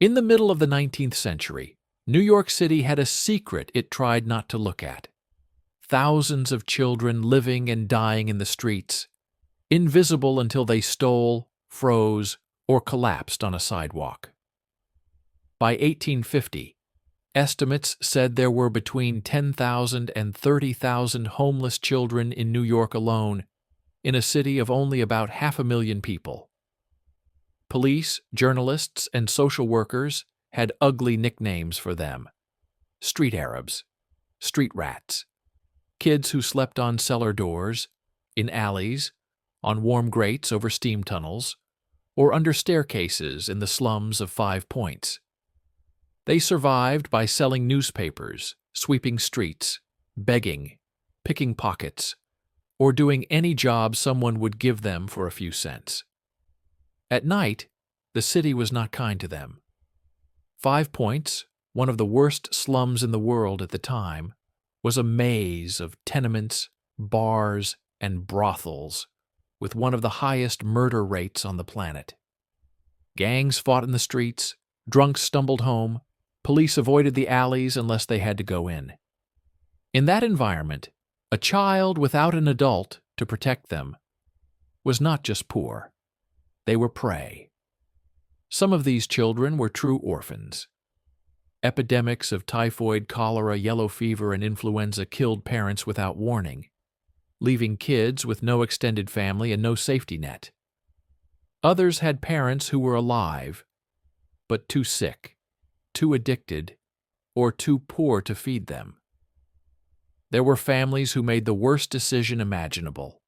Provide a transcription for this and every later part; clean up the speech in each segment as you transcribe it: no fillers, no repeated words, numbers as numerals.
In the middle of the 19th century, New York City had a secret it tried not to look at. Thousands of children living and dying in the streets, invisible until they stole, froze, or collapsed on a sidewalk. By 1850, estimates said there were between 10,000 and 30,000 homeless children in New York alone, in a city of only about 500,000 people. Police, journalists, and social workers had ugly nicknames for them: street Arabs, street rats, kids who slept on cellar doors, in alleys, on warm grates over steam tunnels, or under staircases in the slums of 5 Points. They survived by selling newspapers, sweeping streets, begging, picking pockets, or doing any job someone would give them for a few cents. At night, the city was not kind to them. 5 Points, one of the worst slums in the world at the time, was a maze of tenements, bars, and brothels, with one of the highest murder rates on the planet. Gangs fought in the streets, drunks stumbled home, police avoided the alleys unless they had to go in. In that environment, a child without an adult to protect them was not just poor. They were prey. Some of these children were true orphans. Epidemics of typhoid, cholera, yellow fever, and influenza killed parents without warning, leaving kids with no extended family and no safety net. Others had parents who were alive, but too sick, too addicted, or too poor to feed them. There were families who made the worst decision imaginable,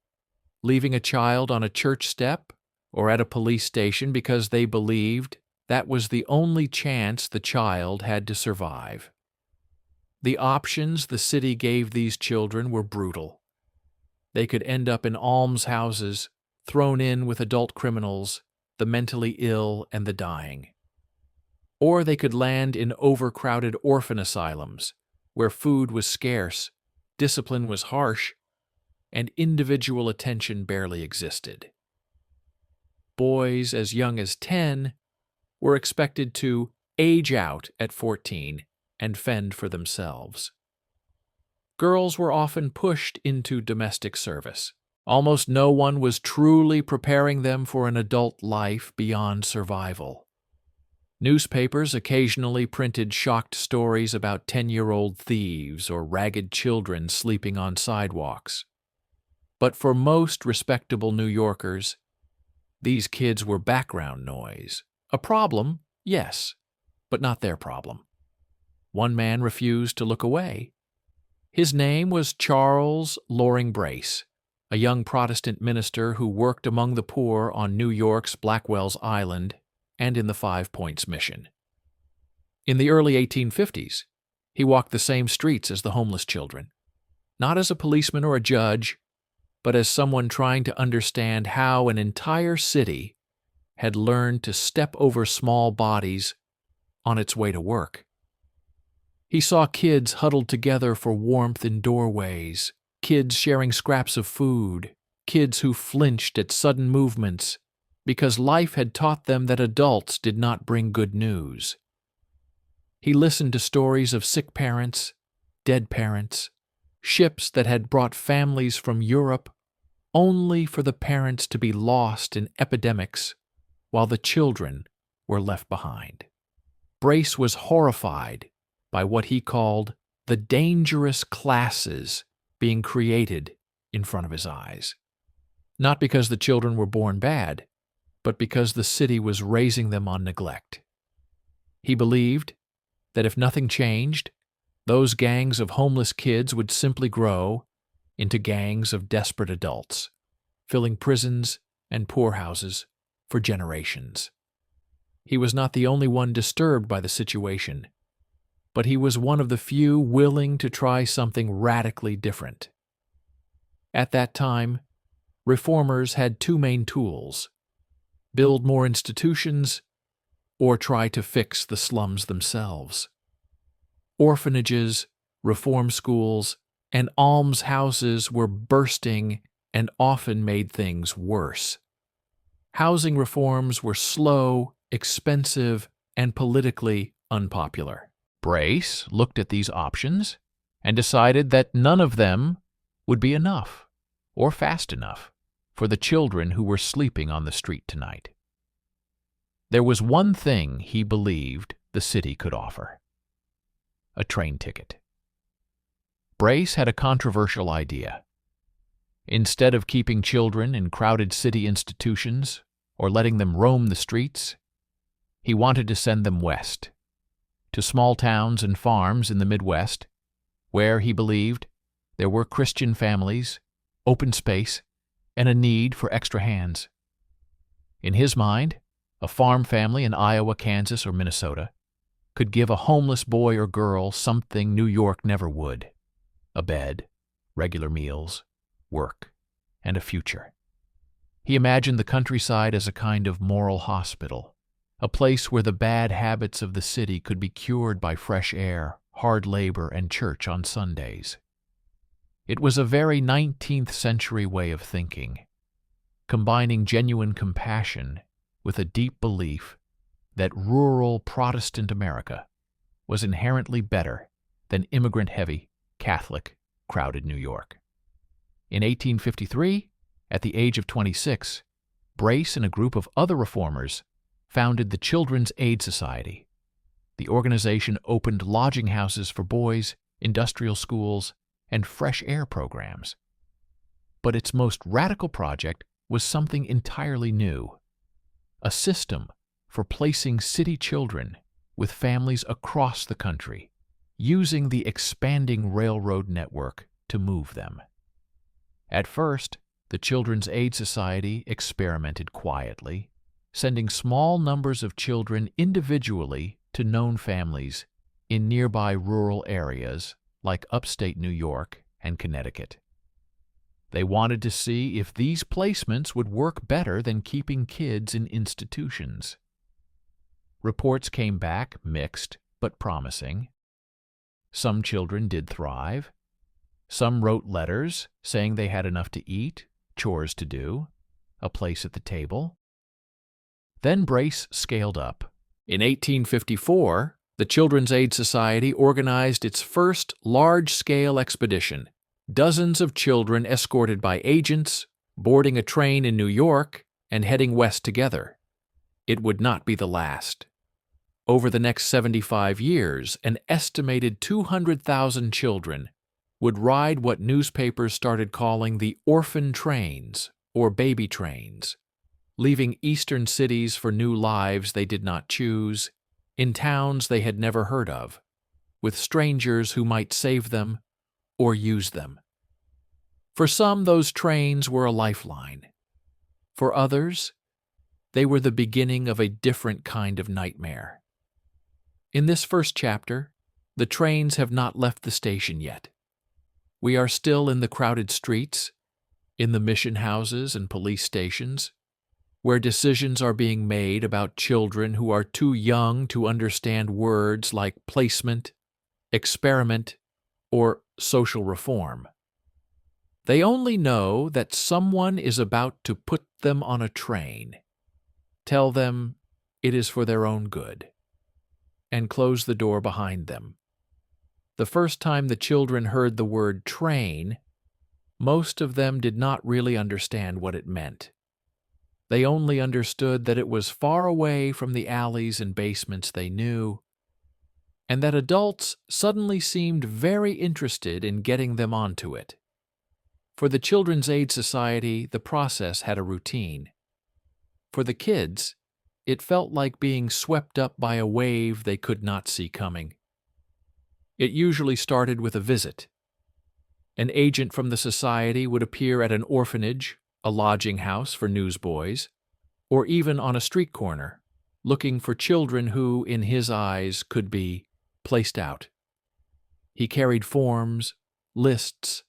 leaving a child on a church step or at a police station because they believed that was the only chance the child had to survive. The options the city gave these children were brutal. They could end up in almshouses, thrown in with adult criminals, the mentally ill, and the dying. Or they could land in overcrowded orphan asylums, where food was scarce, discipline was harsh, and individual attention barely existed. Boys as young as 10 were expected to age out at 14 and fend for themselves. Girls were often pushed into domestic service. Almost no one was truly preparing them for an adult life beyond survival. Newspapers occasionally printed shocked stories about 10-year-old thieves or ragged children sleeping on sidewalks. But for most respectable New Yorkers, these kids were background noise. A problem, yes, but not their problem. One man refused to look away. His name was Charles Loring Brace, a young Protestant minister who worked among the poor on New York's Blackwell's Island and in the 5 Points mission. In the early 1850s, he walked the same streets as the homeless children, not as a policeman or a judge, but as someone trying to understand how an entire city had learned to step over small bodies on its way to work. He saw kids huddled together for warmth in doorways, kids sharing scraps of food, kids who flinched at sudden movements because life had taught them that adults did not bring good news. He listened to stories of sick parents, dead parents, ships that had brought families from Europe only for the parents to be lost in epidemics while the children were left behind. Brace was horrified by what he called the dangerous classes being created in front of his eyes. Not because the children were born bad, but because the city was raising them on neglect. He believed that if nothing changed, those gangs of homeless kids would simply grow into gangs of desperate adults, filling prisons and poorhouses for generations. He was not the only one disturbed by the situation, but he was one of the few willing to try something radically different. At that time, reformers had two main tools: build more institutions or try to fix the slums themselves. Orphanages, reform schools, and almshouses were bursting and often made things worse. Housing reforms were slow, expensive, and politically unpopular. Brace looked at these options and decided that none of them would be enough or fast enough for the children who were sleeping on the street tonight. There was one thing he believed the city could offer: a train ticket. Brace had a controversial idea. Instead of keeping children in crowded city institutions or letting them roam the streets, he wanted to send them west, to small towns and farms in the Midwest, where he believed there were Christian families, open space, and a need for extra hands. In his mind, a farm family in Iowa, Kansas, or Minnesota could give a homeless boy or girl something New York never would: a bed, regular meals, work, and a future. He imagined the countryside as a kind of moral hospital, a place where the bad habits of the city could be cured by fresh air, hard labor, and church on Sundays. It was a very 19th century way of thinking, combining genuine compassion with a deep belief that rural Protestant America was inherently better than immigrant-heavy, Catholic, crowded New York. In 1853, at the age of 26, Brace and a group of other reformers founded the Children's Aid Society. The organization opened lodging houses for boys, industrial schools, and fresh air programs. But its most radical project was something entirely new: a system for placing city children with families across the country, using the expanding railroad network to move them. At first, the Children's Aid Society experimented quietly, sending small numbers of children individually to known families in nearby rural areas like upstate New York and Connecticut. They wanted to see if these placements would work better than keeping kids in institutions. Reports came back mixed but promising. Some children did thrive. Some wrote letters saying they had enough to eat, chores to do, a place at the table. Then Brace scaled up. In 1854, the Children's Aid Society organized its first large-scale expedition. Dozens of children escorted by agents, boarding a train in New York, and heading west together. It would not be the last. Over the next 75 years, an estimated 200,000 children would ride what newspapers started calling the orphan trains, or baby trains, leaving eastern cities for new lives they did not choose, in towns they had never heard of, with strangers who might save them or use them. For some, those trains were a lifeline. For others, they were the beginning of a different kind of nightmare. In this first chapter, the trains have not left the station yet. We are still in the crowded streets, in the mission houses and police stations, where decisions are being made about children who are too young to understand words like placement, experiment, or social reform. They only know that someone is about to put them on a train, tell them it is for their own good, and close the door behind them. The first time the children heard the word train, most of them did not really understand what it meant. They only understood that it was far away from the alleys and basements they knew, and that adults suddenly seemed very interested in getting them onto it. For the Children's Aid Society, the process had a routine. For the kids, it felt like being swept up by a wave they could not see coming. It usually started with a visit. An agent from the society would appear at an orphanage, a lodging house for newsboys, or even on a street corner, looking for children who, in his eyes, could be placed out. He carried forms, lists,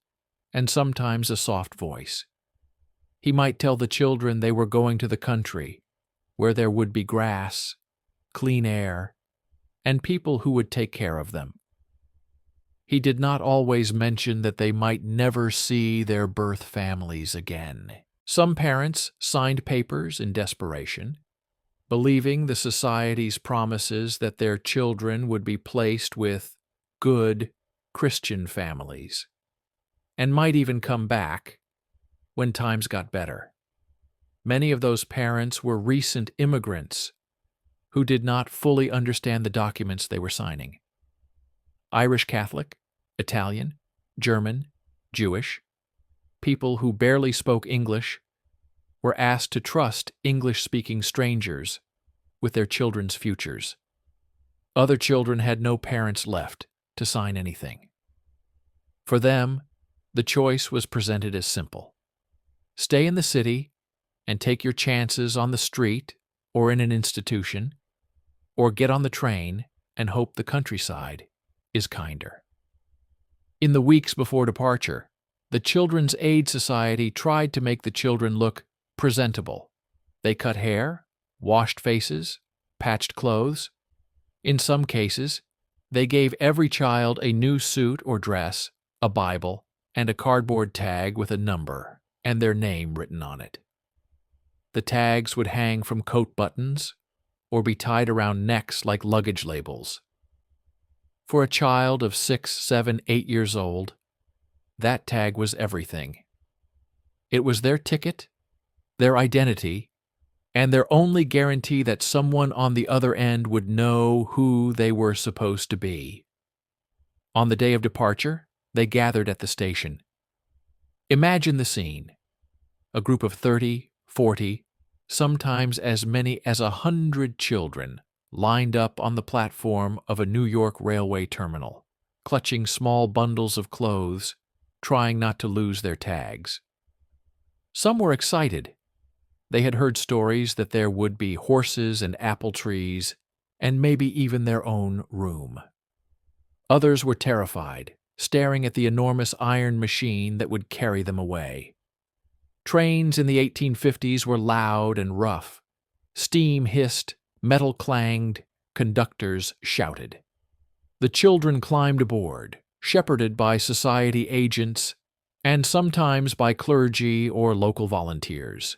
and sometimes a soft voice. He might tell the children they were going to the country, where there would be grass, clean air, and people who would take care of them. He did not always mention that they might never see their birth families again. Some parents signed papers in desperation, believing the society's promises that their children would be placed with good Christian families and might even come back when times got better. Many of those parents were recent immigrants who did not fully understand the documents they were signing. Irish Catholic, Italian, German, Jewish, people who barely spoke English were asked to trust English-speaking strangers with their children's futures. Other children had no parents left to sign anything. For them, the choice was presented as simple. Stay in the city and take your chances on the street or in an institution, or get on the train and hope the countryside is kinder. In the weeks before departure, the Children's Aid Society tried to make the children look presentable. They cut hair, washed faces, patched clothes. In some cases, they gave every child a new suit or dress, a Bible, and a cardboard tag with a number and their name written on it. The tags would hang from coat buttons or be tied around necks like luggage labels. For a child of 6, 7, 8 years old, that tag was everything. It was their ticket, their identity, and their only guarantee that someone on the other end would know who they were supposed to be. On the day of departure, they gathered at the station. Imagine the scene. A group of 30, 40, sometimes as many as 100 children lined up on the platform of a New York railway terminal, clutching small bundles of clothes, trying not to lose their tags. Some were excited. They had heard stories that there would be horses and apple trees, and maybe even their own room. Others were terrified, staring at the enormous iron machine that would carry them away. Trains in the 1850s were loud and rough. Steam hissed, metal clanged, conductors shouted. The children climbed aboard, shepherded by society agents and sometimes by clergy or local volunteers.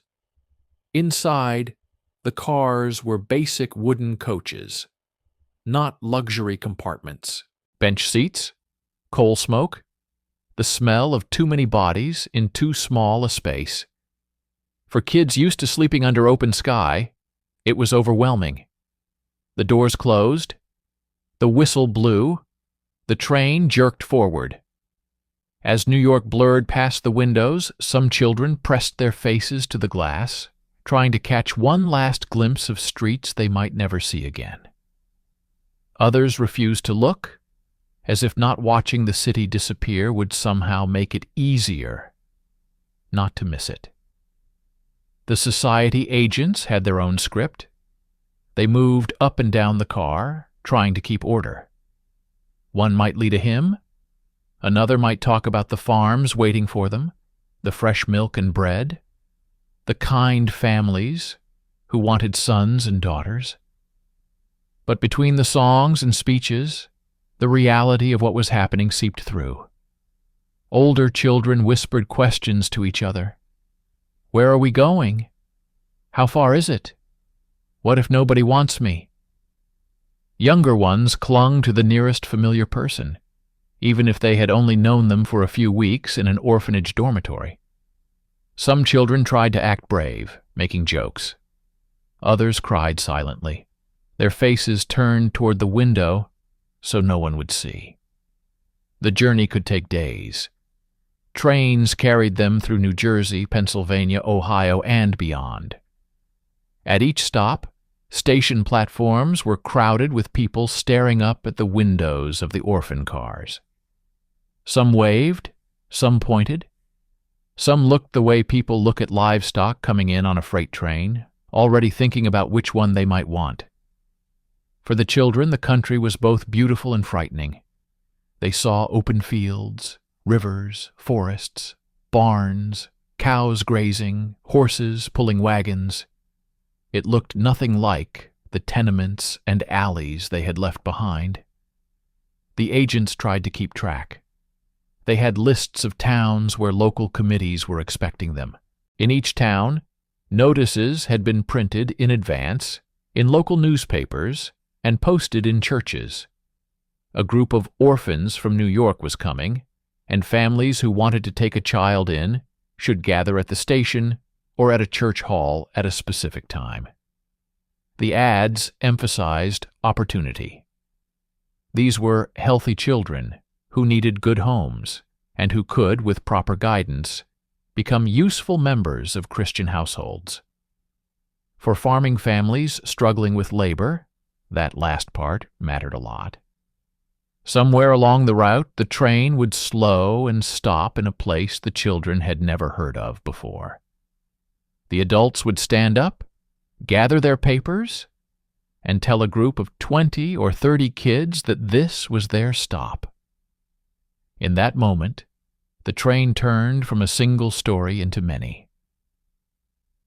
Inside, the cars were basic wooden coaches, not luxury compartments. Bench seats, coal smoke, the smell of too many bodies in too small a space. For kids used to sleeping under open sky, it was overwhelming. The doors closed, the whistle blew, the train jerked forward. As New York blurred past the windows, some children pressed their faces to the glass, trying to catch one last glimpse of streets they might never see again. Others refused to look, as if not watching the city disappear would somehow make it easier not to miss it. The society agents had their own script. They moved up and down the car, trying to keep order. One might lead a hymn, another might talk about the farms waiting for them, the fresh milk and bread, the kind families who wanted sons and daughters. But between the songs and speeches, the reality of what was happening seeped through. Older children whispered questions to each other. Where are we going? How far is it? What if nobody wants me? Younger ones clung to the nearest familiar person, even if they had only known them for a few weeks in an orphanage dormitory. Some children tried to act brave, making jokes. Others cried silently, their faces turned toward the window so no one would see. The journey could take days. Trains carried them through New Jersey, Pennsylvania, Ohio, and beyond. At each stop, station platforms were crowded with people staring up at the windows of the orphan cars. Some waved, some pointed. Some looked the way people look at livestock coming in on a freight train, already thinking about which one they might want. For the children, the country was both beautiful and frightening. They saw open fields, rivers, forests, barns, cows grazing, horses pulling wagons. It looked nothing like the tenements and alleys they had left behind. The agents tried to keep track. They had lists of towns where local committees were expecting them. In each town, notices had been printed in advance, in local newspapers, and posted in churches. A group of orphans from New York was coming, and families who wanted to take a child in should gather at the station or at a church hall at a specific time. The ads emphasized opportunity. These were healthy children who needed good homes and who could, with proper guidance, become useful members of Christian households. For farming families struggling with labor, that last part mattered a lot. Somewhere along the route, the train would slow and stop in a place the children had never heard of before. The adults would stand up, gather their papers, and tell a group of 20 or 30 kids that this was their stop. In that moment, the train turned from a single story into many.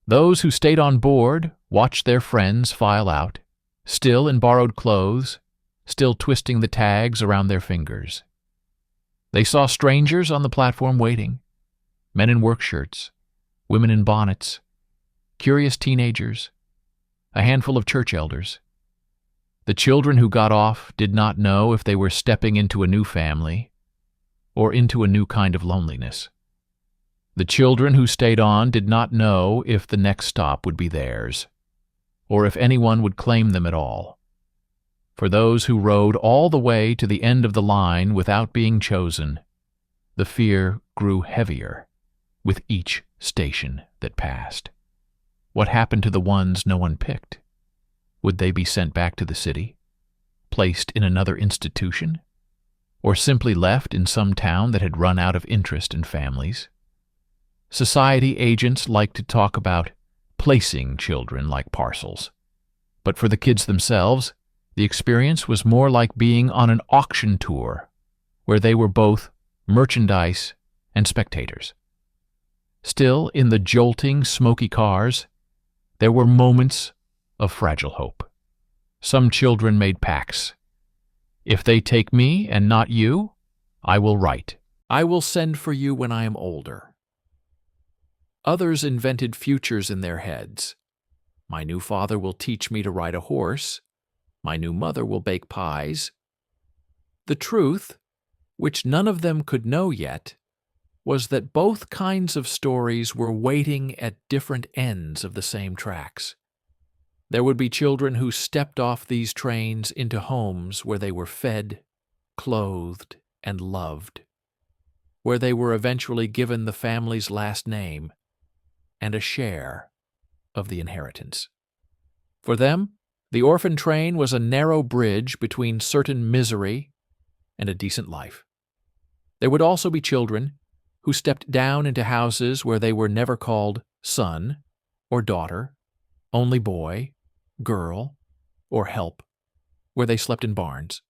Those who stayed on board watched their friends file out, still in borrowed clothes, still twisting the tags around their fingers. They saw strangers on the platform waiting, men in work shirts, women in bonnets, curious teenagers, a handful of church elders. The children who got off did not know if they were stepping into a new family or into a new kind of loneliness. The children who stayed on did not know if the next stop would be theirs, or if anyone would claim them at all. For those who rode all the way to the end of the line without being chosen, the fear grew heavier with each station that passed. What happened to the ones no one picked? Would they be sent back to the city, placed in another institution, or simply left in some town that had run out of interest in families? Society agents like to talk about placing children like parcels. But for the kids themselves, the experience was more like being on an auction tour, where they were both merchandise and spectators. Still, in the jolting, smoky cars, there were moments of fragile hope. Some children made pacts. If they take me and not you, I will write. I will send for you when I am older. Others invented futures in their heads. My new father will teach me to ride a horse. My new mother will bake pies. The truth, which none of them could know yet, was that both kinds of stories were waiting at different ends of the same tracks. There would be children who stepped off these trains into homes where they were fed, clothed, and loved, where they were eventually given the family's last name and a share of the inheritance. For them, the orphan train was a narrow bridge between certain misery and a decent life. There would also be children who stepped down into houses where they were never called son or daughter, only boy, girl, or help, where they slept in barns,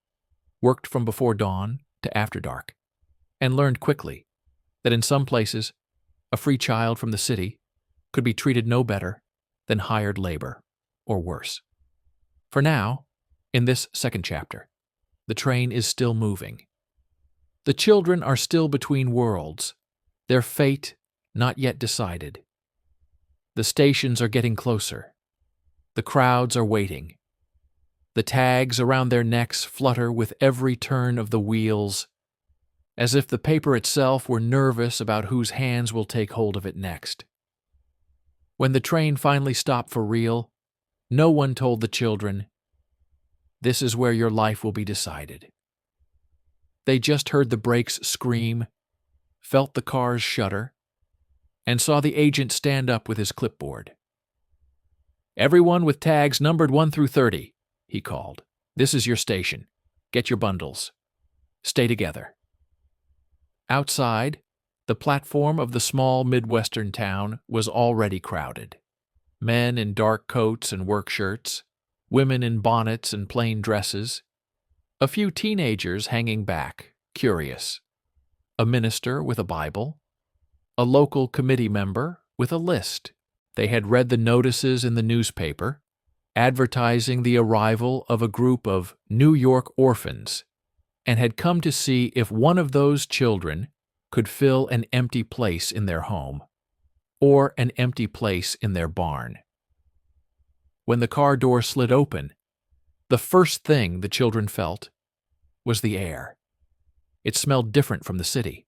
worked from before dawn to after dark, and learned quickly that in some places a free child from the city could be treated no better than hired labor, or worse. For now, in this second chapter, the train is still moving. The children are still between worlds, their fate not yet decided. The stations are getting closer. The crowds are waiting. The tags around their necks flutter with every turn of the wheels, as if the paper itself were nervous about whose hands will take hold of it next. When the train finally stopped for real, no one told the children, "This is where your life will be decided." They just heard the brakes scream, felt the cars shudder, and saw the agent stand up with his clipboard. "Everyone with tags numbered 1 through 30, he called. "This is your station. Get your bundles. Stay together." Outside, the platform of the small Midwestern town was already crowded. Men in dark coats and work shirts, women in bonnets and plain dresses, a few teenagers hanging back, curious, a minister with a Bible, a local committee member with a list. They had read the notices in the newspaper, advertising the arrival of a group of New York orphans, and had come to see if one of those children could fill an empty place in their home, or an empty place in their barn. When the car door slid open, the first thing the children felt was the air. It smelled different from the city.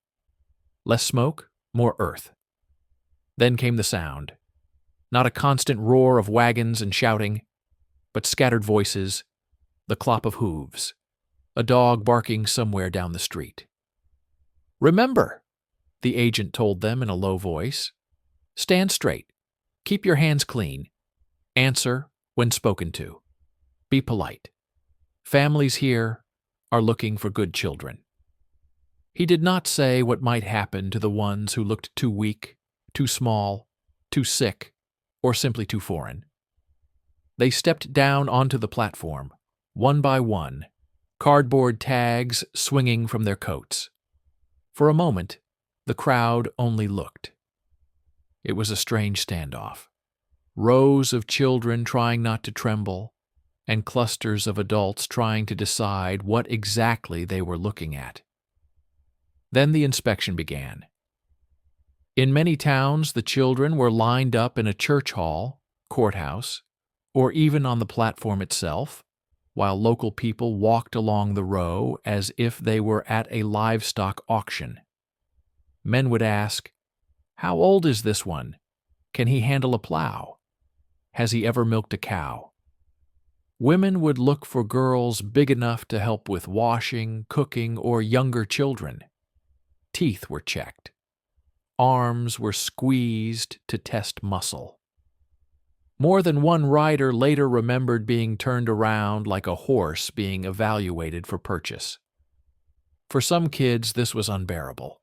Less smoke, more earth. Then came the sound. Not a constant roar of wagons and shouting, but scattered voices, the clop of hooves, a dog barking somewhere down the street. "Remember," the agent told them in a low voice, "stand straight, keep your hands clean, answer when spoken to. Be polite. Families here are looking for good children." He did not say what might happen to the ones who looked too weak, too small, too sick, or simply too foreign. They stepped down onto the platform, one by one, cardboard tags swinging from their coats. For a moment, the crowd only looked. It was a strange standoff. Rows of children trying not to tremble, and clusters of adults trying to decide what exactly they were looking at. Then the inspection began. In many towns, the children were lined up in a church hall, courthouse, or even on the platform itself, while local people walked along the row as if they were at a livestock auction. Men would ask, "How old is this one? Can he handle a plow? Has he ever milked a cow?" Women would look for girls big enough to help with washing, cooking, or younger children. Teeth were checked. Arms were squeezed to test muscle. More than one rider later remembered being turned around like a horse being evaluated for purchase. For some kids, this was unbearable.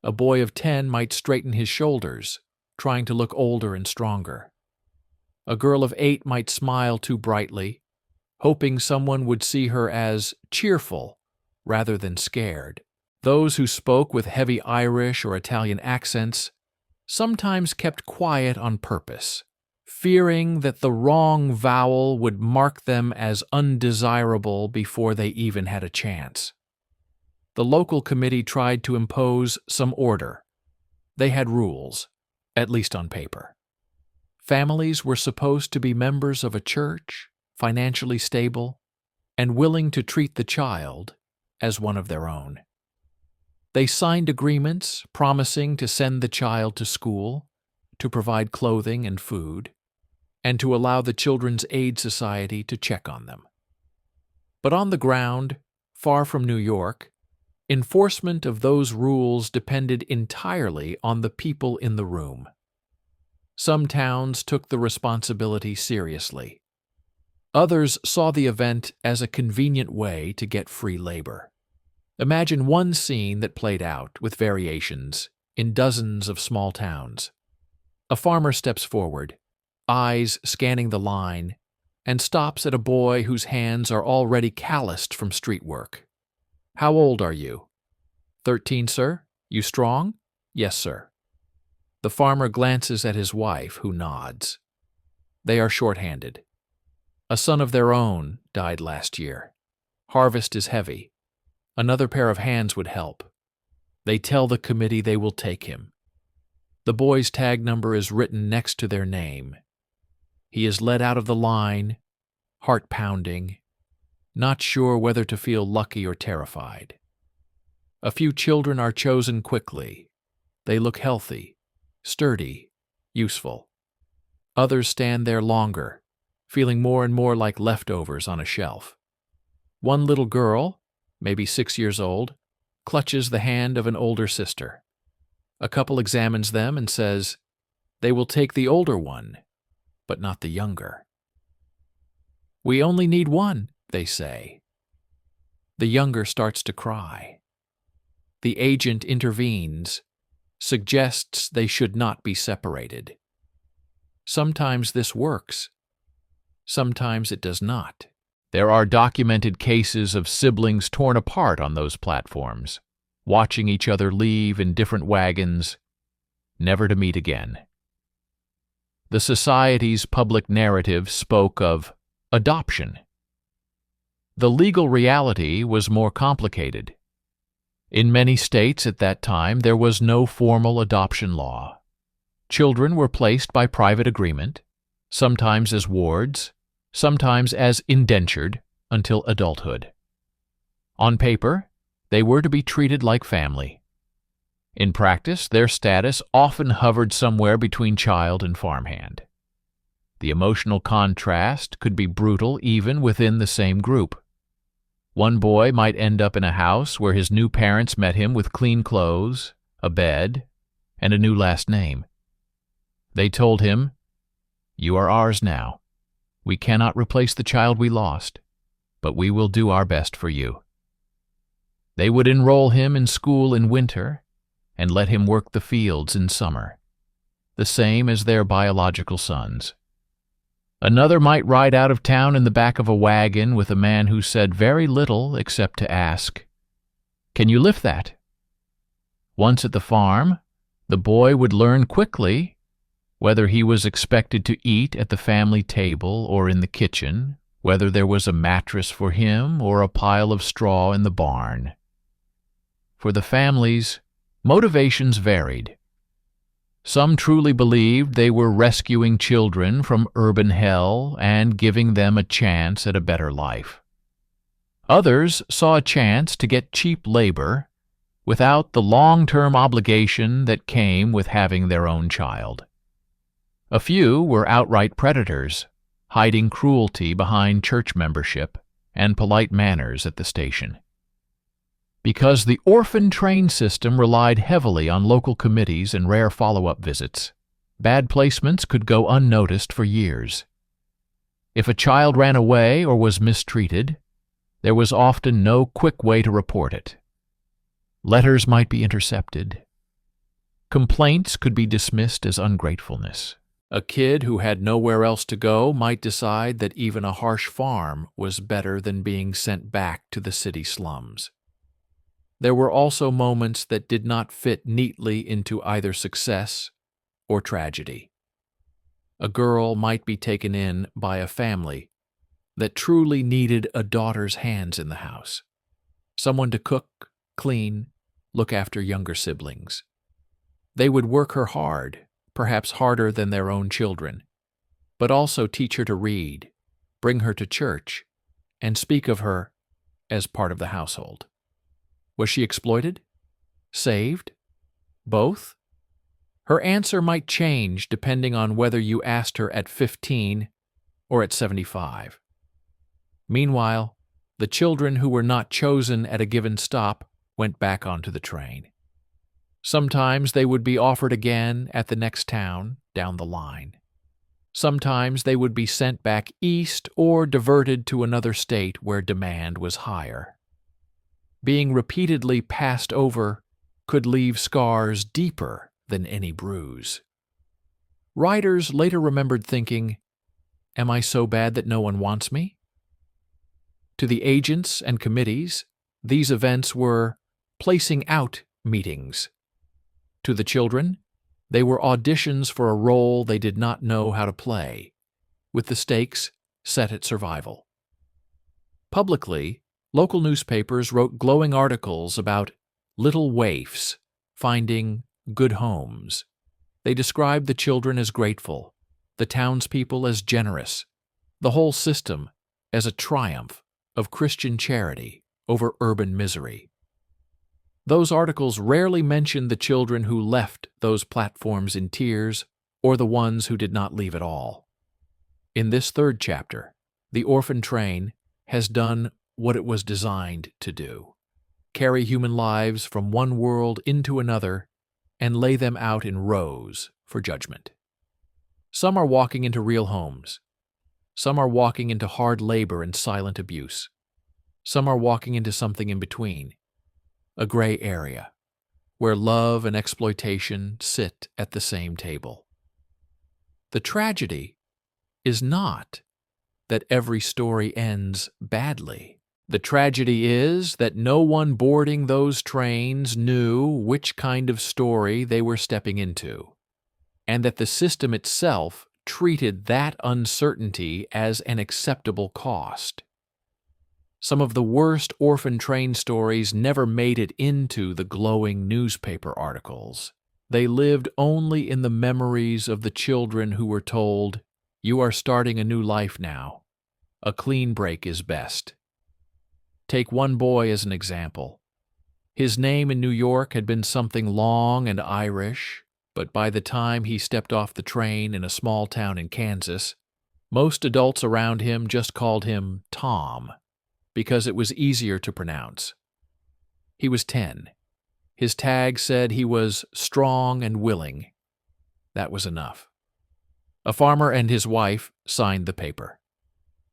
A boy of 10 might straighten his shoulders, trying to look older and stronger. A girl of 8 might smile too brightly, hoping someone would see her as cheerful rather than scared. Those who spoke with heavy Irish or Italian accents sometimes kept quiet on purpose, fearing that the wrong vowel would mark them as undesirable before they even had a chance. The local committee tried to impose some order. They had rules, at least on paper. Families were supposed to be members of a church, financially stable, and willing to treat the child as one of their own. They signed agreements promising to send the child to school, to provide clothing and food, and to allow the Children's Aid Society to check on them. But on the ground, far from New York, enforcement of those rules depended entirely on the people in the room. Some towns took the responsibility seriously. Others saw the event as a convenient way to get free labor. Imagine one scene that played out, with variations, in dozens of small towns. A farmer steps forward, eyes scanning the line, and stops at a boy whose hands are already calloused from street work. "How old are you?" 13, sir. You strong?" "Yes, sir." The farmer glances at his wife, who nods. They are short-handed. A son of their own died last year. Harvest is heavy. Another pair of hands would help. They tell the committee they will take him. The boy's tag number is written next to their name. He is led out of the line, heart pounding, not sure whether to feel lucky or terrified. A few children are chosen quickly. They look healthy, sturdy, useful. Others stand there longer, feeling more and more like leftovers on a shelf. One little girl, maybe 6 years old, clutches the hand of an older sister. A couple examines them and says, "They will take the older one, but not the younger." "We only need one," they say. The younger starts to cry. The agent intervenes, suggests they should not be separated. Sometimes this works. Sometimes it does not. There are documented cases of siblings torn apart on those platforms, watching each other leave in different wagons, never to meet again. The society's public narrative spoke of adoption. The legal reality was more complicated. In many states at that time, there was no formal adoption law. Children were placed by private agreement, sometimes as wards, sometimes as indentured until adulthood. On paper, they were to be treated like family. In practice, their status often hovered somewhere between child and farmhand. The emotional contrast could be brutal even within the same group. One boy might end up in a house where his new parents met him with clean clothes, a bed, and a new last name. They told him, "You are ours now. We cannot replace the child we lost, but we will do our best for you." They would enroll him in school in winter and let him work the fields in summer, the same as their biological sons. Another might ride out of town in the back of a wagon with a man who said very little except to ask, "Can you lift that?" Once at the farm, the boy would learn quickly whether he was expected to eat at the family table or in the kitchen, whether there was a mattress for him or a pile of straw in the barn. For the families, motivations varied. Some truly believed they were rescuing children from urban hell and giving them a chance at a better life. Others saw a chance to get cheap labor without the long-term obligation that came with having their own child. A few were outright predators, hiding cruelty behind church membership and polite manners at the station. Because the orphan train system relied heavily on local committees and rare follow-up visits, bad placements could go unnoticed for years. If a child ran away or was mistreated, there was often no quick way to report it. Letters might be intercepted. Complaints could be dismissed as ungratefulness. A kid who had nowhere else to go might decide that even a harsh farm was better than being sent back to the city slums. There were also moments that did not fit neatly into either success or tragedy. A girl might be taken in by a family that truly needed a daughter's hands in the house, someone to cook, clean, look after younger siblings. They would work her hard, perhaps harder than their own children, but also teach her to read, bring her to church, and speak of her as part of the household. Was she exploited? Saved? Both? Her answer might change depending on whether you asked her at 15 or at 75. Meanwhile, the children who were not chosen at a given stop went back onto the train. Sometimes they would be offered again at the next town down the line. Sometimes they would be sent back east or diverted to another state where demand was higher. Being repeatedly passed over could leave scars deeper than any bruise. Writers later remembered thinking, "Am I so bad that no one wants me?" To the agents and committees, these events were placing out meetings. To the children, they were auditions for a role they did not know how to play, with the stakes set at survival. Publicly, local newspapers wrote glowing articles about little waifs finding good homes. They described the children as grateful, the townspeople as generous, the whole system as a triumph of Christian charity over urban misery. Those articles rarely mentioned the children who left those platforms in tears or the ones who did not leave at all. In this third chapter, the orphan train has done what it was designed to do: carry human lives from one world into another and lay them out in rows for judgment. Some are walking into real homes. Some are walking into hard labor and silent abuse. Some are walking into something in between, a gray area, where love and exploitation sit at the same table. The tragedy is not that every story ends badly. The tragedy is that no one boarding those trains knew which kind of story they were stepping into, and that the system itself treated that uncertainty as an acceptable cost. Some of the worst orphan train stories never made it into the glowing newspaper articles. They lived only in the memories of the children who were told, You are starting a new life now. A clean break is best. Take one boy as an example. His name in New York had been something long and Irish, but by the time he stepped off the train in a small town in Kansas, most adults around him just called him Tom, because it was easier to pronounce. He was 10. His tag said he was strong and willing. That was enough. A farmer and his wife signed the paper.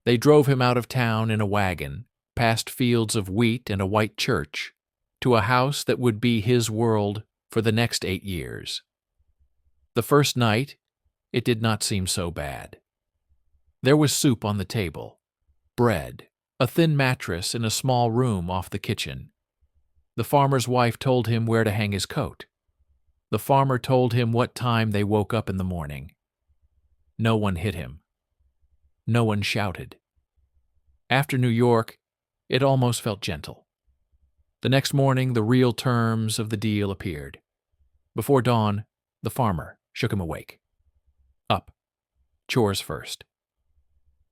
They drove him out of town in a wagon, past fields of wheat and a white church, to a house that would be his world for the next 8 years. The first night, it did not seem so bad. There was soup on the table, bread, a thin mattress in a small room off the kitchen. The farmer's wife told him where to hang his coat. The farmer told him what time they woke up in the morning. No one hit him. No one shouted. After New York, it almost felt gentle. The next morning, the real terms of the deal appeared. Before dawn, the farmer shook him awake. Up. Chores first.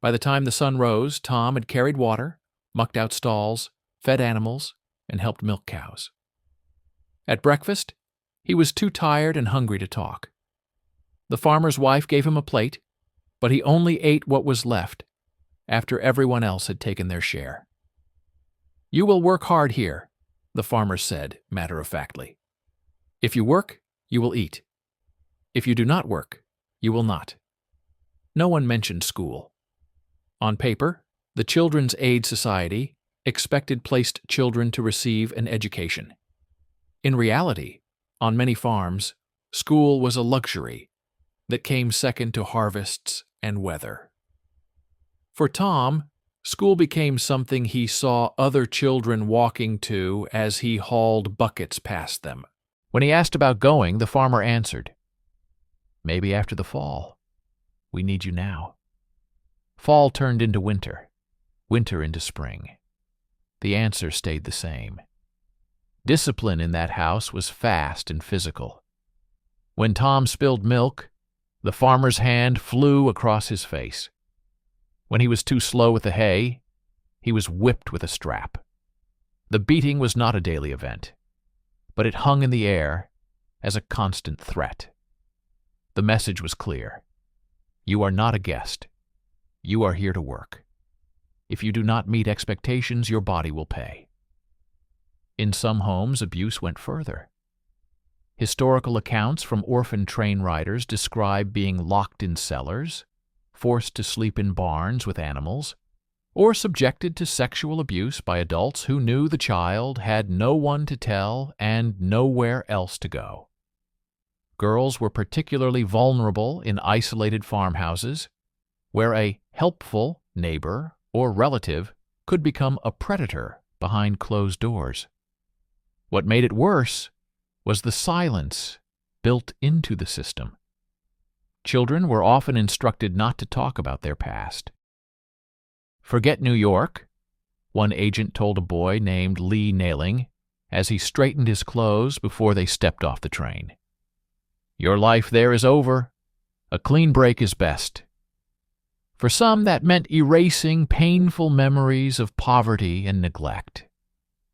By the time the sun rose, Tom had carried water, mucked out stalls, fed animals, and helped milk cows. At breakfast, he was too tired and hungry to talk. The farmer's wife gave him a plate, but he only ate what was left after everyone else had taken their share. "You will work hard here," the farmer said matter-of-factly. "If you work, you will eat. If you do not work, you will not." No one mentioned school. On paper, the Children's Aid Society expected placed children to receive an education. In reality, on many farms, school was a luxury that came second to harvests and weather. For Tom, school became something he saw other children walking to as he hauled buckets past them. When he asked about going, the farmer answered, "Maybe after the fall. We need you now." Fall turned into winter, winter into spring. The answer stayed the same. Discipline in that house was fast and physical. When Tom spilled milk, the farmer's hand flew across his face. When he was too slow with the hay, he was whipped with a strap. The beating was not a daily event, but it hung in the air as a constant threat. The message was clear. You are not a guest. You are here to work. If you do not meet expectations, your body will pay. In some homes, abuse went further. Historical accounts from orphan train riders describe being locked in cellars, forced to sleep in barns with animals, or subjected to sexual abuse by adults who knew the child had no one to tell and nowhere else to go. Girls were particularly vulnerable in isolated farmhouses, where a helpful neighbor or relative could become a predator behind closed doors. What made it worse was the silence built into the system. Children were often instructed not to talk about their past. "Forget New York," one agent told a boy named Lee Nailing as he straightened his clothes before they stepped off the train. "Your life there is over. A clean break is best." For some, that meant erasing painful memories of poverty and neglect.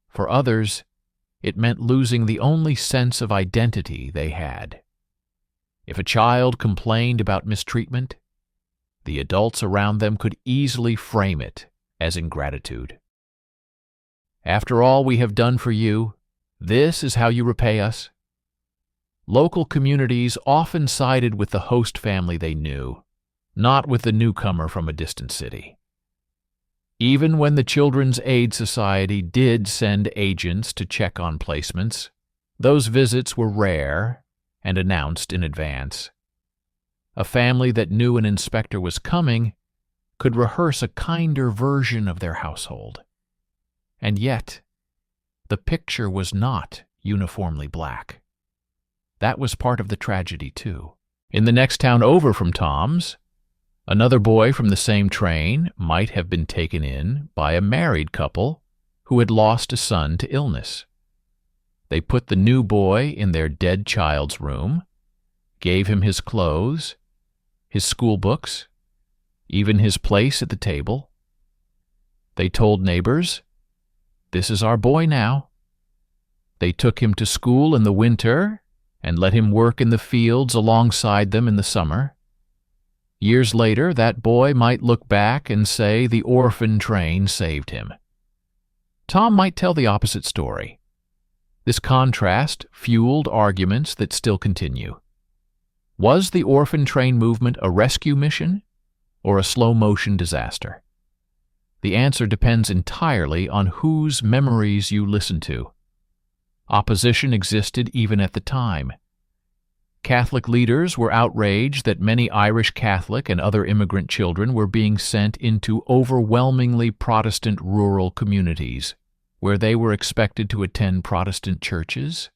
For others, it meant losing the only sense of identity they had. If a child complained about mistreatment, the adults around them could easily frame it as ingratitude. "After all we have done for you, this is how you repay us." Local communities often sided with the host family they knew, not with the newcomer from a distant city. Even when the Children's Aid Society did send agents to check on placements, those visits were rare and announced in advance. A family that knew an inspector was coming could rehearse a kinder version of their household. And yet, the picture was not uniformly black. That was part of the tragedy, too. In the next town over from Tom's, another boy from the same train might have been taken in by a married couple who had lost a son to illness. They put the new boy in their dead child's room, gave him his clothes, his school books, even his place at the table. They told neighbors, "This is our boy now." They took him to school in the winter and let him work in the fields alongside them in the summer. Years later, that boy might look back and say the orphan train saved him. Tom might tell the opposite story. This contrast fueled arguments that still continue. Was the orphan train movement a rescue mission or a slow-motion disaster? The answer depends entirely on whose memories you listen to. Opposition existed even at the time. Catholic leaders were outraged that many Irish Catholic and other immigrant children were being sent into overwhelmingly Protestant rural communities, where they were expected to attend Protestant churches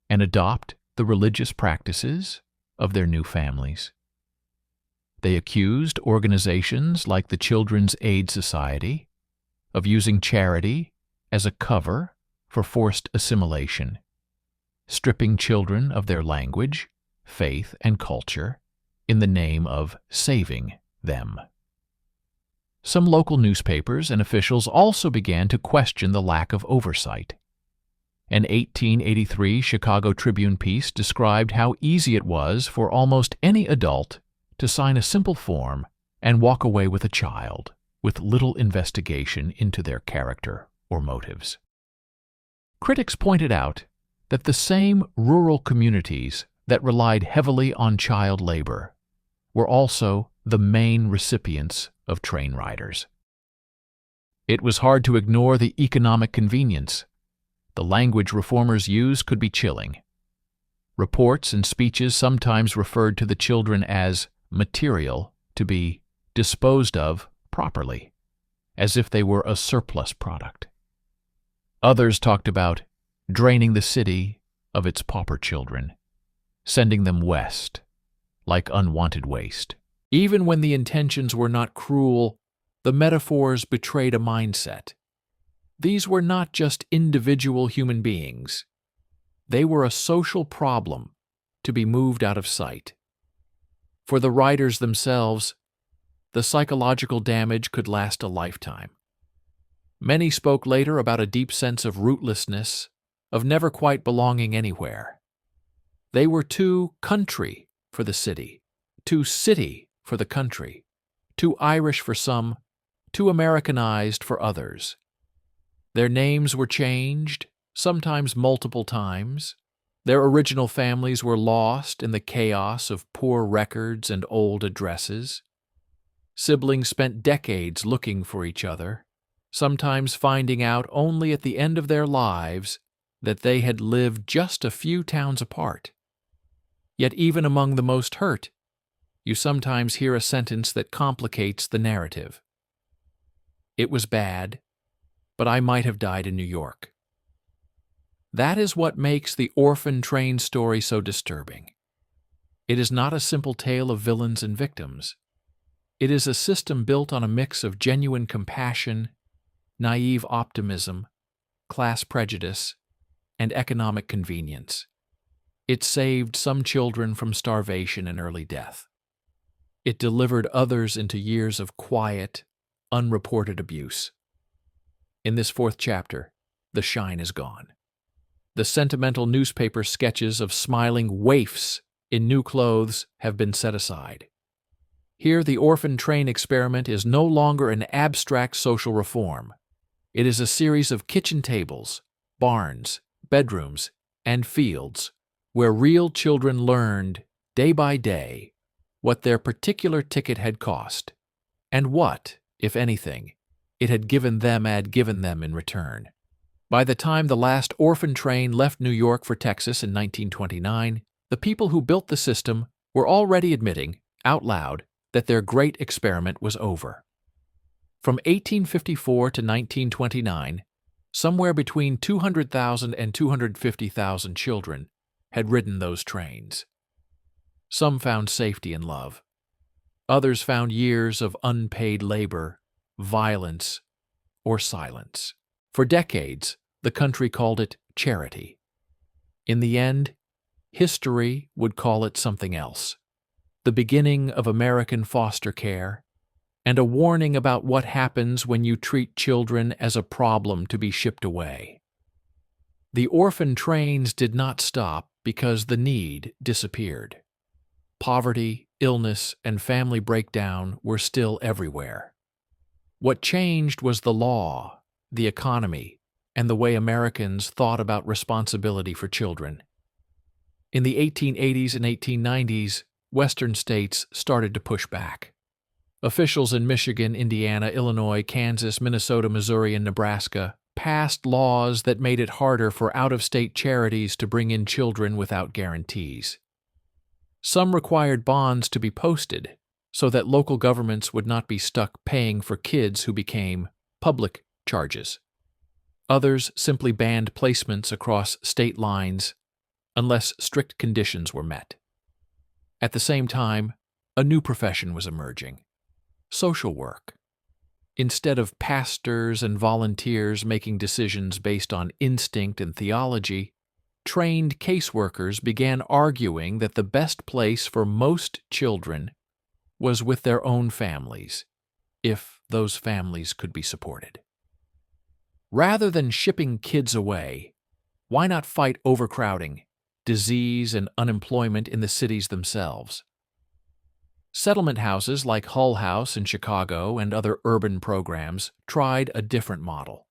and adopt the religious practices of their new families. They accused organizations like the Children's Aid Society of using charity as a cover for forced assimilation, stripping children of their language, faith, and culture in the name of saving them. Some local newspapers and officials also began to question the lack of oversight. An 1883 Chicago Tribune piece described how easy it was for almost any adult to sign a simple form and walk away with a child, with little investigation into their character or motives. Critics pointed out that the same rural communities that relied heavily on child labor were also the main recipients of train riders. It was hard to ignore the economic convenience. The language reformers used could be chilling. Reports and speeches sometimes referred to the children as material to be disposed of properly, as if they were a surplus product. Others talked about draining the city of its pauper children, sending them west like unwanted waste. Even when the intentions were not cruel, the metaphors betrayed a mindset. These were not just individual human beings. They were a social problem to be moved out of sight. For the writers themselves, the psychological damage could last a lifetime. Many spoke later about a deep sense of rootlessness, of never quite belonging anywhere. They were too country for the city, too city for the country, too Irish for some, too Americanized for others. Their names were changed, sometimes multiple times. Their original families were lost in the chaos of poor records and old addresses. Siblings spent decades looking for each other, sometimes finding out only at the end of their lives that they had lived just a few towns apart. Yet even among the most hurt, you sometimes hear a sentence that complicates the narrative. It was bad, but I might have died in New York. That is what makes the orphan train story so disturbing. It is not a simple tale of villains and victims. It is a system built on a mix of genuine compassion, naive optimism, class prejudice, and economic convenience. It saved some children from starvation and early death. It delivered others into years of quiet, unreported abuse. In this fourth chapter, the shine is gone. The sentimental newspaper sketches of smiling waifs in new clothes have been set aside. Here, the orphan train experiment is no longer an abstract social reform. It is a series of kitchen tables, barns, bedrooms, and fields where real children learned, day by day, what their particular ticket had cost, and what, if anything, it had given them in return. By the time the last orphan train left New York for Texas in 1929, the people who built the system were already admitting, out loud, that their great experiment was over. From 1854 to 1929, somewhere between 200,000 and 250,000 children had ridden those trains. Some found safety and love. Others found years of unpaid labor, violence, or silence. For decades, the country called it charity. In the end, history would call it something else. The beginning of American foster care, and a warning about what happens when you treat children as a problem to be shipped away. The orphan trains did not stop because the need disappeared. Poverty, illness, and family breakdown were still everywhere. What changed was the law, the economy, and the way Americans thought about responsibility for children. In the 1880s and 1890s, Western states started to push back. Officials in Michigan, Indiana, Illinois, Kansas, Minnesota, Missouri, and Nebraska passed laws that made it harder for out-of-state charities to bring in children without guarantees. Some required bonds to be posted so that local governments would not be stuck paying for kids who became public charges. Others simply banned placements across state lines unless strict conditions were met. At the same time, a new profession was emerging: social work. Instead of pastors and volunteers making decisions based on instinct and theology, trained caseworkers began arguing that the best place for most children was with their own families, if those families could be supported. Rather than shipping kids away, why not fight overcrowding, disease, and unemployment in the cities themselves? Settlement houses like Hull House in Chicago and other urban programs tried a different model.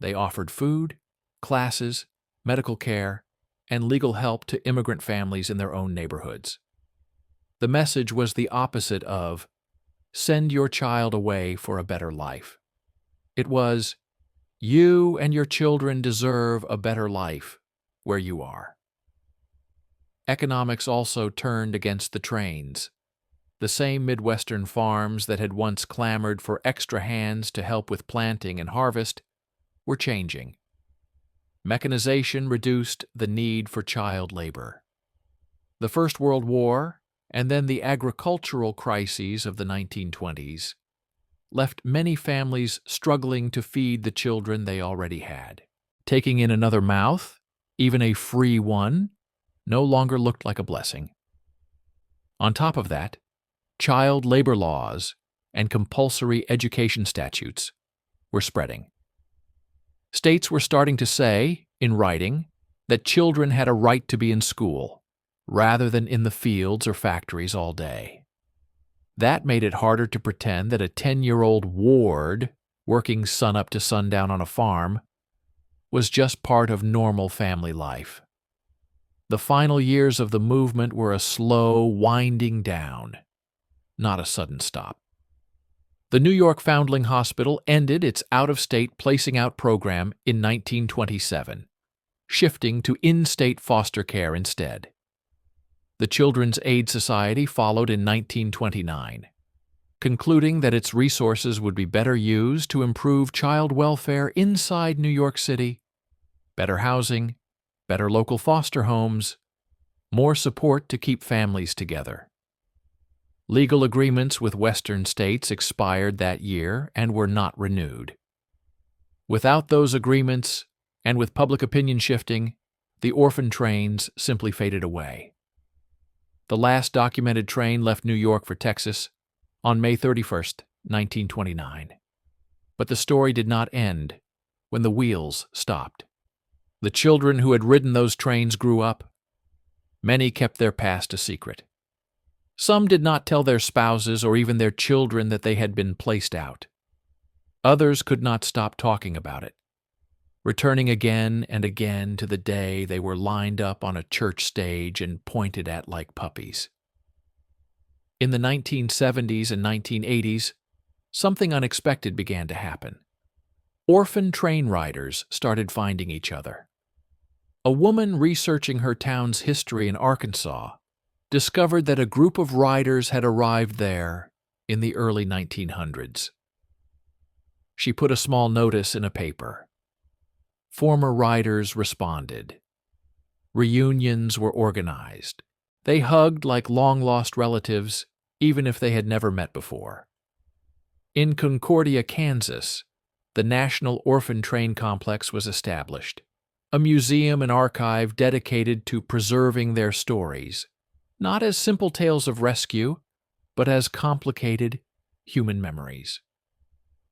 They offered food, classes, medical care, and legal help to immigrant families in their own neighborhoods. The message was the opposite of, "Send your child away for a better life." It was, "You and your children deserve a better life where you are." Economics also turned against the trains. The same Midwestern farms that had once clamored for extra hands to help with planting and harvest were changing. Mechanization reduced the need for child labor. The First World War and then the agricultural crises of the 1920s left many families struggling to feed the children they already had. Taking in another mouth, even a free one, no longer looked like a blessing. On top of that, child labor laws and compulsory education statutes were spreading. States were starting to say, in writing, that children had a right to be in school, rather than in the fields or factories all day. That made it harder to pretend that a 10-year-old ward working sunup to sundown on a farm was just part of normal family life. The final years of the movement were a slow winding down, not a sudden stop. The New York Foundling Hospital ended its out-of-state placing out program in 1927, shifting to in-state foster care instead. The Children's Aid Society followed in 1929, concluding that its resources would be better used to improve child welfare inside New York City: better housing, better local foster homes, more support to keep families together. Legal agreements with Western states expired that year and were not renewed. Without those agreements, and with public opinion shifting, the orphan trains simply faded away. The last documented train left New York for Texas on May 31st, 1929. But the story did not end when the wheels stopped. The children who had ridden those trains grew up. Many kept their past a secret. Some did not tell their spouses or even their children that they had been placed out. Others could not stop talking about it, returning again and again to the day they were lined up on a church stage and pointed at like puppies. In the 1970s and 1980s, something unexpected began to happen. Orphan train riders started finding each other. A woman researching her town's history in Arkansas discovered that a group of riders had arrived there in the early 1900s. She put a small notice in a paper. Former riders responded. Reunions were organized. They hugged like long-lost relatives, even if they had never met before. In Concordia, Kansas, the National Orphan Train Complex was established, a museum and archive dedicated to preserving their stories, not as simple tales of rescue, but as complicated, human memories.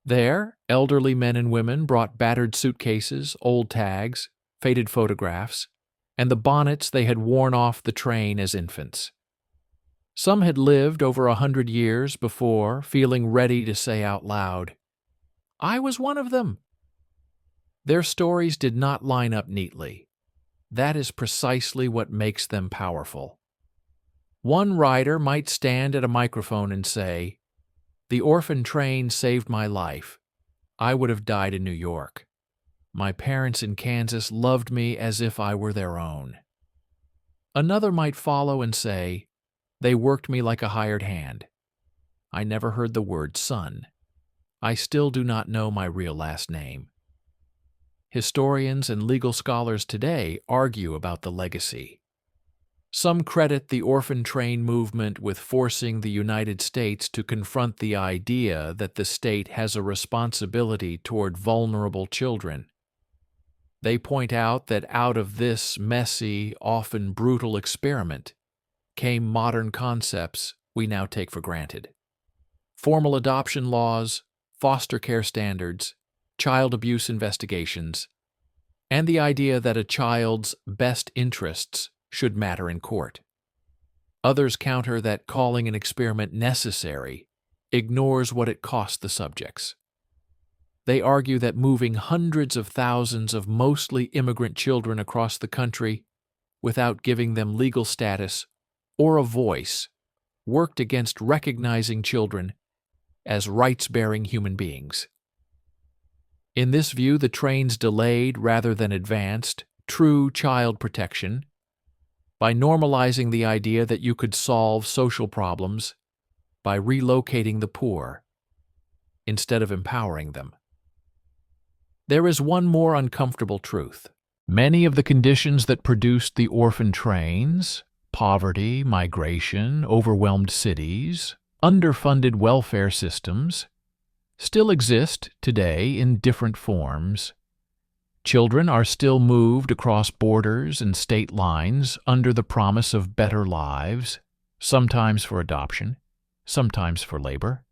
There, elderly men and women brought battered suitcases, old tags, faded photographs, and the bonnets they had worn off the train as infants. Some had lived over 100 years before, feeling ready to say out loud, "I was one of them." Their stories did not line up neatly. That is precisely what makes them powerful. One rider might stand at a microphone and say, "The orphan train saved my life. I would have died in New York. My parents in Kansas loved me as if I were their own." Another might follow and say, "They worked me like a hired hand. I never heard the word son. I still do not know my real last name." Historians and legal scholars today argue about the legacy. Some credit the Orphan Train Movement with forcing the United States to confront the idea that the state has a responsibility toward vulnerable children. They point out that out of this messy, often brutal experiment came modern concepts we now take for granted. Formal adoption laws, foster care standards, child abuse investigations, and the idea that a child's best interests should matter in court. Others counter that calling an experiment necessary ignores what it cost the subjects. They argue that moving hundreds of thousands of mostly immigrant children across the country without giving them legal status or a voice worked against recognizing children as rights-bearing human beings. In this view, the trains delayed rather than advanced true child protection by normalizing the idea that you could solve social problems by relocating the poor instead of empowering them. There is one more uncomfortable truth. Many of the conditions that produced the orphan trains, poverty, migration, overwhelmed cities, underfunded welfare systems, still exist today in different forms. Children are still moved across borders and state lines under the promise of better lives, sometimes for adoption, sometimes for labor,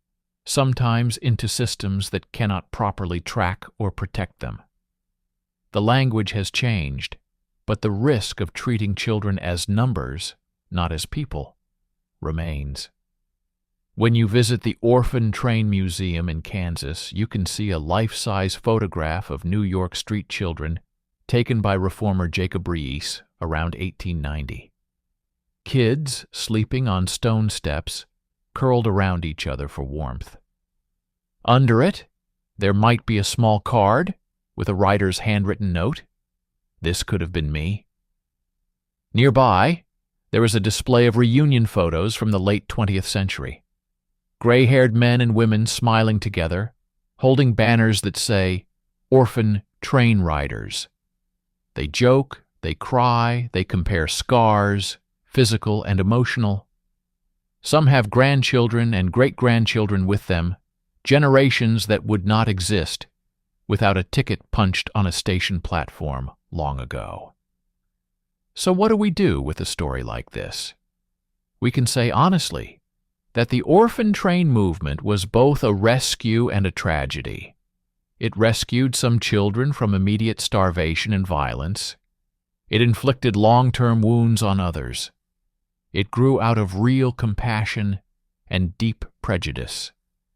sometimes into systems that cannot properly track or protect them. The language has changed, but the risk of treating children as numbers, not as people, remains. When you visit the Orphan Train Museum in Kansas, you can see a life-size photograph of New York street children taken by reformer Jacob Riis around 1890. Kids sleeping on stone steps, curled around each other for warmth. Under it, there might be a small card with a writer's handwritten note. "This could have been me." Nearby, there is a display of reunion photos from the late 20th century. Gray-haired men and women smiling together, holding banners that say, "Orphan Train Riders." They joke, they cry, they compare scars, physical and emotional. Some have grandchildren and great-grandchildren with them, generations that would not exist without a ticket punched on a station platform long ago. So what do we do with a story like this? We can say honestly that the Orphan Train Movement was both a rescue and a tragedy. It rescued some children from immediate starvation and violence. It inflicted long-term wounds on others. It grew out of real compassion and deep prejudice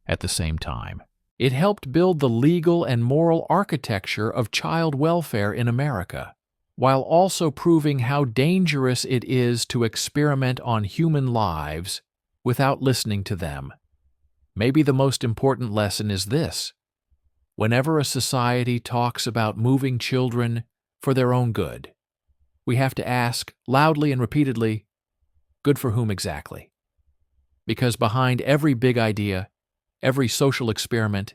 at the same time. It helped build the legal and moral architecture of child welfare in America, while also proving how dangerous it is to experiment on human lives without listening to them. Maybe the most important lesson is this: whenever a society talks about moving children for their own good, we have to ask loudly and repeatedly, good for whom exactly? Because behind every big idea, every social experiment,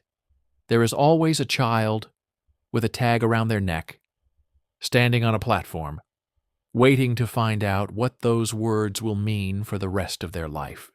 there is always a child with a tag around their neck, standing on a platform, waiting to find out what those words will mean for the rest of their life.